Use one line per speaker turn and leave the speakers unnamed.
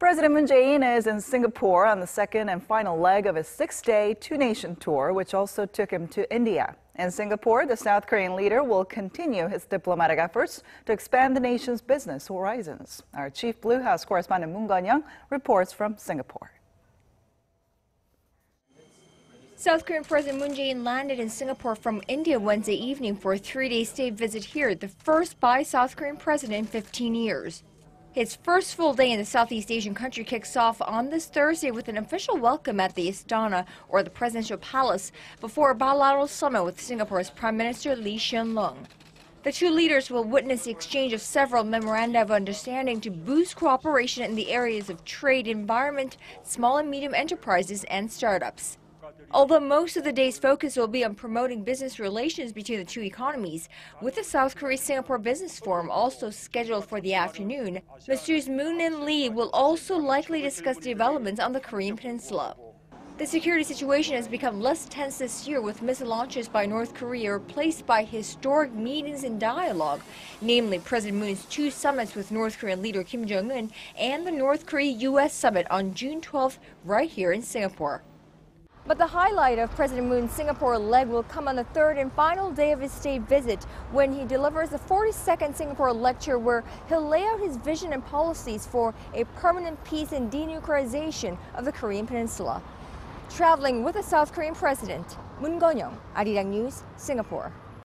President Moon Jae-in is in Singapore on the second and final leg of his 6-day two-nation tour, which also took him to India. In Singapore, the South Korean leader will continue his diplomatic efforts to expand the nation's business horizons. Our chief Blue House correspondent Moon Connyoung reports from Singapore.
South Korean President Moon Jae-in landed in Singapore from India Wednesday evening for a 3-day state visit here, the first by South Korean president in 15 years. His first full day in the Southeast Asian country kicks off on this Thursday with an official welcome at the Istanta, or the presidential palace, before a bilateral summit with Singapore's Prime Minister Lee Hsien Loong. The two leaders will witness the exchange of several Memoranda of Understanding to boost cooperation in the areas of trade, environment, small and medium enterprises, and startups. Although most of the day's focus will be on promoting business relations between the two economies, with the South Korea-Singapore Business Forum also scheduled for the afternoon, Messrs. Moon and Lee will also likely discuss developments on the Korean Peninsula. The security situation has become less tense this year, with missile launches by North Korea replaced by historic meetings and dialogue, namely President Moon's two summits with North Korean leader Kim Jong-un and the North Korea-U.S. summit on June 12th right here in Singapore. But the highlight of President Moon's Singapore leg will come on the third and final day of his state visit, when he delivers the 42nd Singapore lecture, where he'll lay out his vision and policies for a permanent peace and denuclearization of the Korean Peninsula. Traveling with the South Korean president, Moon Connyoung, Arirang News, Singapore.